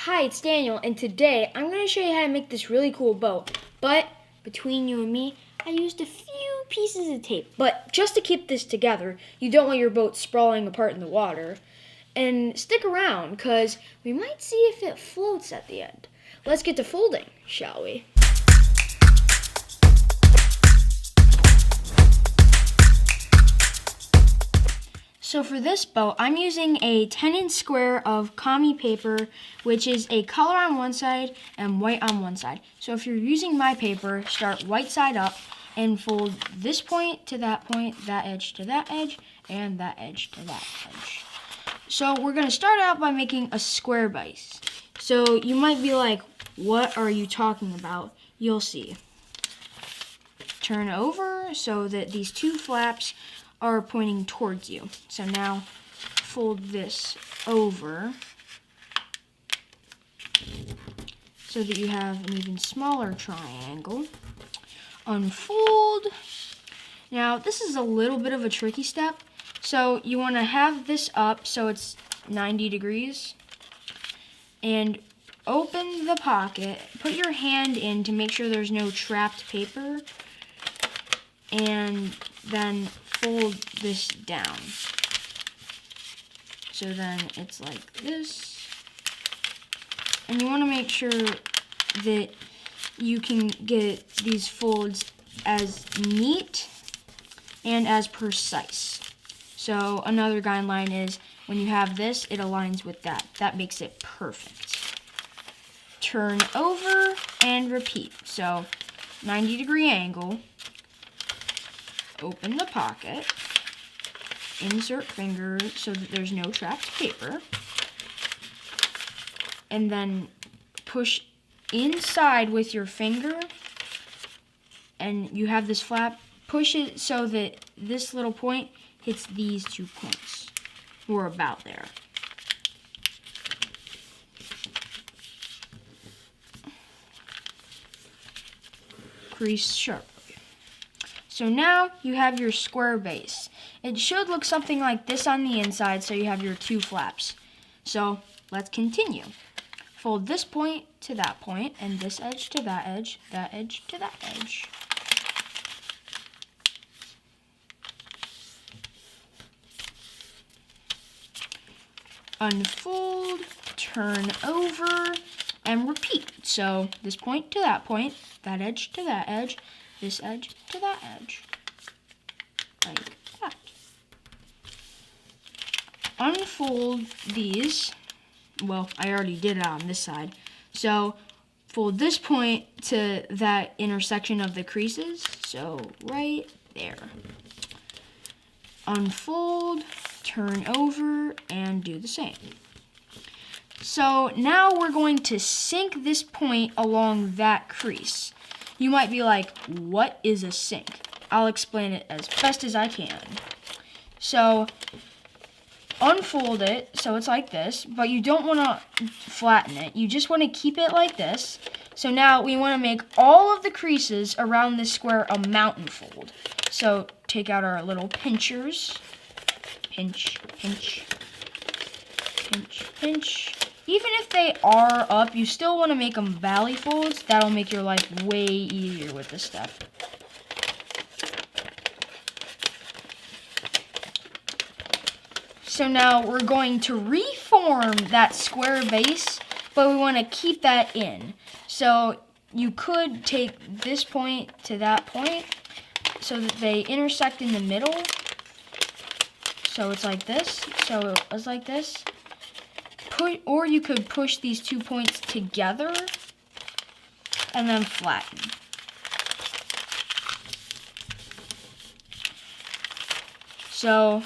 Hi, it's Daniel, and today I'm going to show you how to make this really cool boat. But between you and me, I used a few pieces of tape. But just to keep this together, you don't want your boat sprawling apart in the water. And stick around, because we might see if it floats at the end. Let's get to folding, shall we? So for this boat, I'm using a 10-inch square of kami paper, which is a color on one side and white on one side. So if you're using my paper, start white side up and fold this point to that point, that edge to that edge, and that edge to that edge. So we're going to start out by making a square base. So you might be like, what are you talking about? You'll see. Turn over so that these two flaps are pointing towards you. So now fold this over so that you have an even smaller triangle. Unfold. Now this is a little bit of a tricky step. So you want to have this up so it's 90 degrees. And open the pocket. Put your hand in to make sure there's no trapped paper. And then fold this down. So then it's like this. And you want to make sure that you can get these folds as neat and as precise. So another guideline is when you have this, it aligns with that. That makes it perfect. Turn over and repeat. So 90-degree angle. Open the pocket, insert finger so that there's no trapped paper, and then push inside with your finger, and you have this flap. Push it so that this little point hits these 2 points. We're about there. Crease sharply. So now you have your square base. It should look something like this on the inside, so you have your 2 flaps. So let's continue. Fold this point to that point, and this edge to that edge to that edge. Unfold, turn over, and repeat. So this point to that point, that edge to that edge, this edge to that edge, like that. Unfold these. Well, I already did it on this side. So fold this point to that intersection of the creases. So right there. Unfold, turn over, and do the same. So now we're going to sink this point along that crease. You might be like, what is a sink? I'll explain it as best as I can. So unfold it so it's like this, but you don't want to flatten it. You just want to keep it like this. So now we want to make all of the creases around this square a mountain fold. So take out our little pinchers. Pinch, pinch, pinch, pinch. Even if they are up, you still want to make them valley folds. That'll make your life way easier with this stuff. So now we're going to reform that square base, but we want to keep that in. So you could take this point to that point so that they intersect in the middle. So it's like this. So it was like this. Or you could push these 2 points together and then flatten. So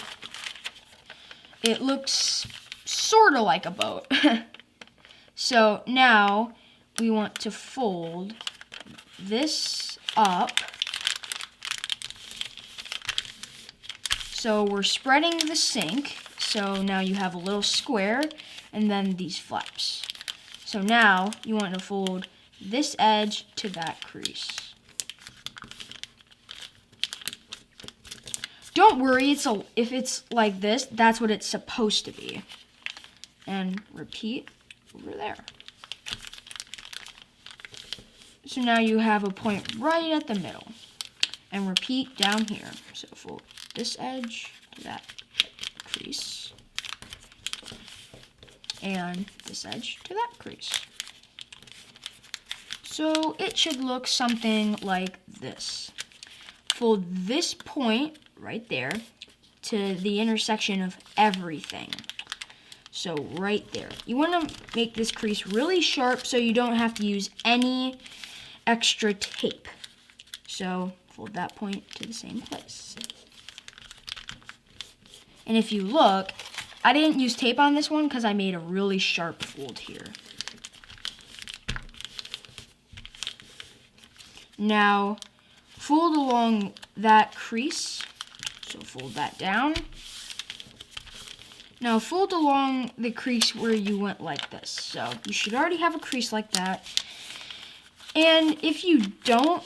it looks sort of like a boat. So now we want to fold this up. So we're spreading the sink. So now you have a little square and then these flaps. So now you want to fold this edge to that crease. Don't worry, if it's like this, that's what it's supposed to be. And repeat over there. So now you have a point right at the middle. And repeat down here. So fold this edge to that crease. And this edge to that crease. So it should look something like this. Fold this point right there to the intersection of everything. So right there. You want to make this crease really sharp so you don't have to use any extra tape. So fold that point to the same place. And if you look, I didn't use tape on this one because I made a really sharp fold here. Now, fold along that crease. So fold that down. Now fold along the crease where you went like this. So you should already have a crease like that. And if you don't,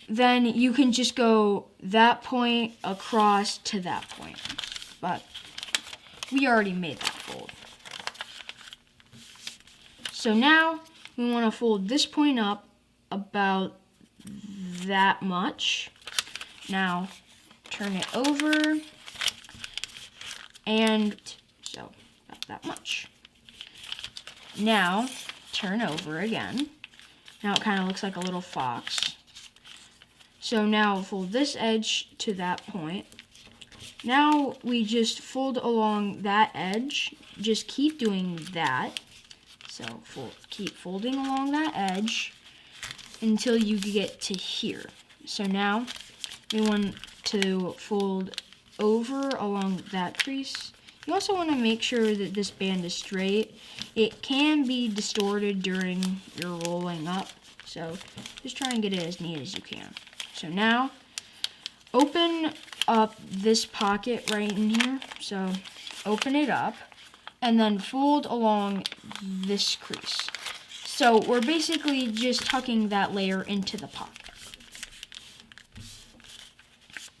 then you can just go that point across to that point. But we already made that fold. So now we want to fold this point up about that much. Now turn it over, and so about that much. Now turn over again. Now it kind of looks like a little fox. So now fold this edge to that point. Now we just fold along that edge. Just keep doing that. So keep folding along that edge until you get to here. So now we want to fold over along that crease. You also want to make sure that this band is straight. It can be distorted during your rolling up, so just try and get it as neat as you can. So now, open up this pocket right in here. So open it up, and then fold along this crease. So we're basically just tucking that layer into the pocket.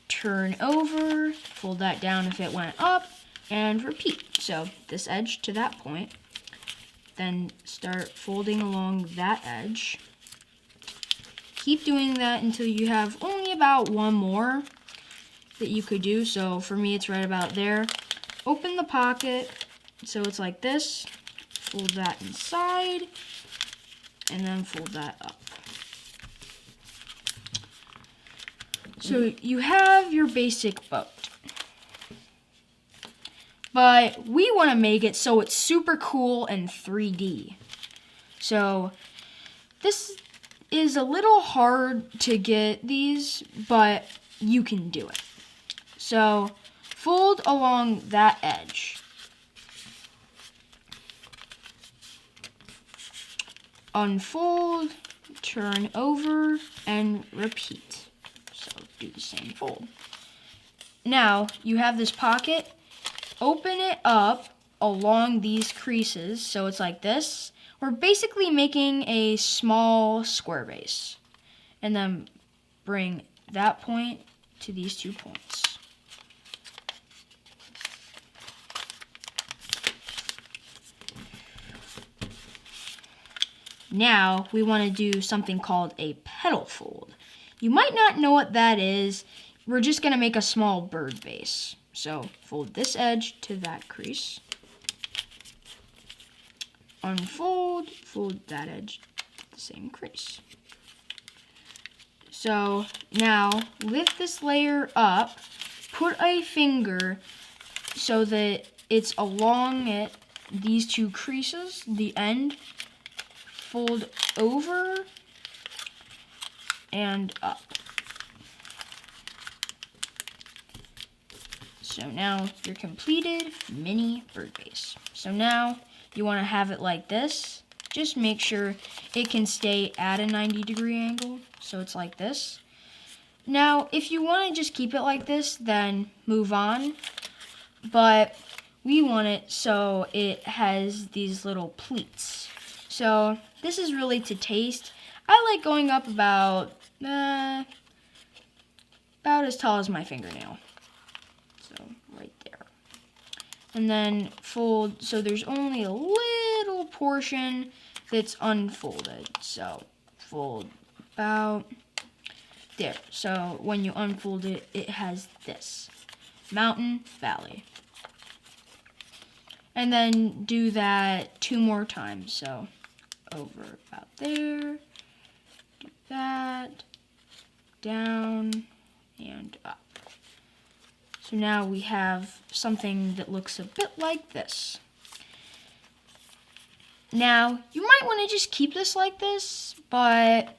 Turn over, fold that down if it went up, and repeat. So this edge to that point. Then start folding along that edge. Keep doing that until you have only about one more that you could do. So for me, it's right about there. Open the pocket so it's like this. Fold that inside, and then fold that up. So you have your basic boat. But we want to make it so it's super cool and 3D. So this is a little hard to get these, but you can do it. So fold along that edge. Unfold, turn over, and repeat. So do the same fold. Now you have this pocket. Open it up along these creases, so it's like this. We're basically making a small square base. And then bring that point to these 2 points. Now we want to do something called a petal fold. You might not know what that is. We're just going to make a small bird base. So fold this edge to that crease. Unfold, fold that edge to the same crease. So now lift this layer up, put a finger so that it's along these 2 creases, the end. Fold over and up. So now your completed mini bird base. So now you want to have it like this. Just make sure it can stay at a 90-degree angle. So it's like this. Now, if you want to just keep it like this, then move on. But we want it so it has these little pleats. So this is really to taste. I like going up about as tall as my fingernail. So right there. And then fold so there's only a little portion that's unfolded. So fold about there. So when you unfold it, it has this. Mountain, valley. And then do that 2 more times. So over about there, do that, down, and up. So now we have something that looks a bit like this. Now, you might want to just keep this like this, but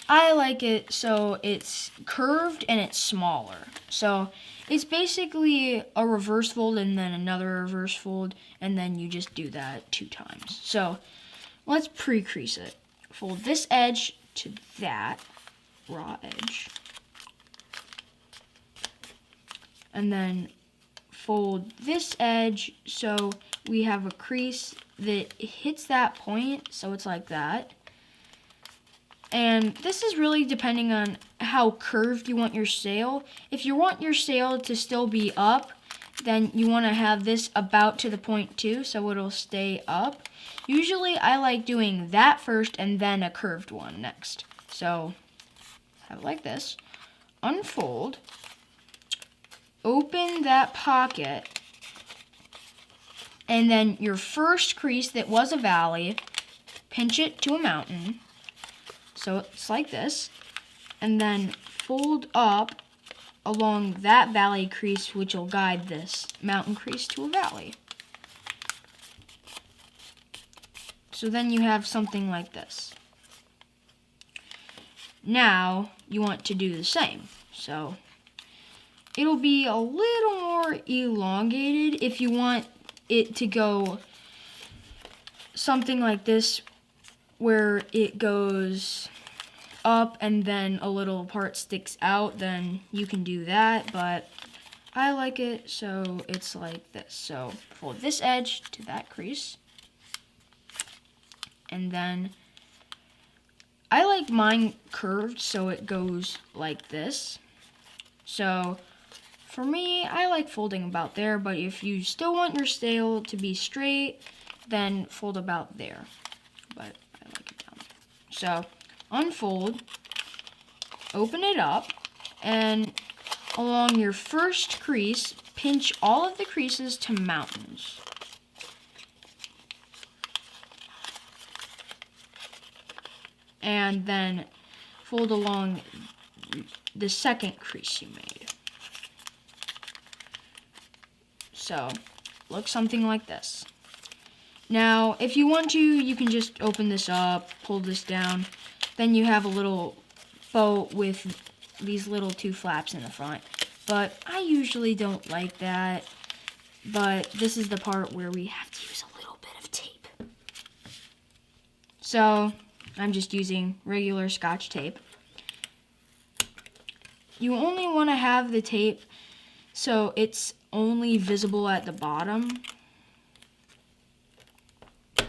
I like it so it's curved and it's smaller. So it's basically a reverse fold and then another reverse fold, and then you just do that 2 times. So let's pre-crease it. Fold this edge to that raw edge. And then fold this edge so we have a crease that hits that point, so it's like that. And this is really depending on how curved you want your sail. If you want your sail to still be up, then you want to have this about to the point too, so it'll stay up. Usually I like doing that first and then a curved one next. So have it like this. Unfold. Open that pocket, and then your first crease that was a valley, pinch it to a mountain, so it's like this, and then fold up along that valley crease, which will guide this mountain crease to a valley. So then you have something like this. Now you want to do the same, so it'll be a little more elongated if you want it to go something like this, where it goes up and then a little part sticks out, then you can do that, but I like it so it's like this. So fold this edge to that crease, and then I like mine curved so it goes like this. So for me, I like folding about there, but if you still want your sail to be straight, then fold about there. But I like it down there. So unfold, open it up, and along your first crease, pinch all of the creases to mountains. And then fold along the second crease you made. So, looks something like this. Now, if you want to, you can just open this up, pull this down. Then you have a little boat with these little 2 flaps in the front. But I usually don't like that. But this is the part where we have to use a little bit of tape. So, I'm just using regular Scotch tape. You only want to have the tape so it's only visible at the bottom.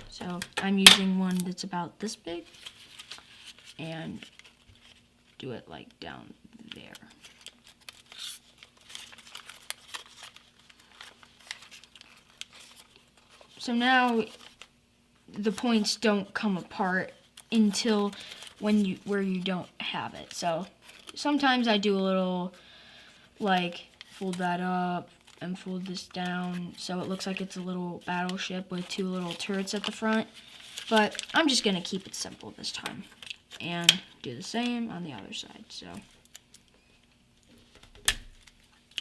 So I'm using one that's about this big and do it like down there. So now the points don't come apart until where you don't have it. So sometimes I do a little like fold that up and fold this down so it looks like it's a little battleship with 2 little turrets at the front. But I'm just gonna keep it simple this time and do the same on the other side. So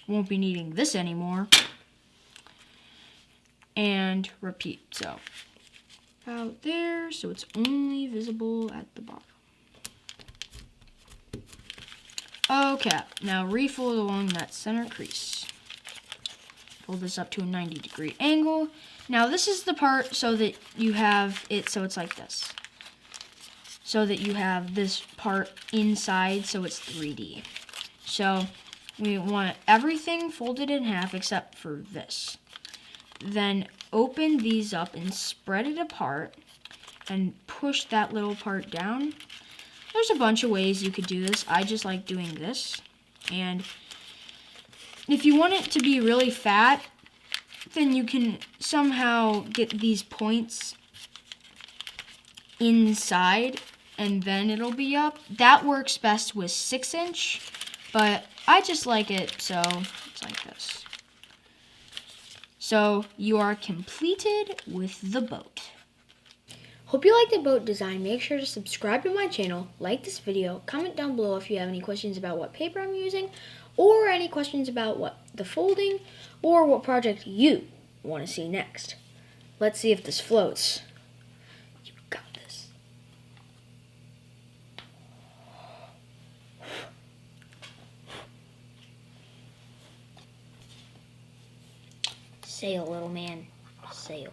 won't be needing this anymore. And repeat. So about there, so it's only visible at the bottom. Okay, now refold along that center crease. Fold this up to a 90-degree angle. Now this is the part so that you have it so it's like this. So that you have this part inside so it's 3D. So we want everything folded in half except for this. Then open these up and spread it apart and push that little part down. There's a bunch of ways you could do this. I just like doing this. And if you want it to be really fat, then you can somehow get these points inside and then it'll be up. That works best with 6-inch, but I just like it so it's like this. So you are completed with the boat. Hope you like the boat design. Make sure to subscribe to my channel, like this video, comment down below if you have any questions about what paper I'm using, or any questions about what the folding, or what project you want to see next. Let's see if this floats. You got this. Sail, little man, sail.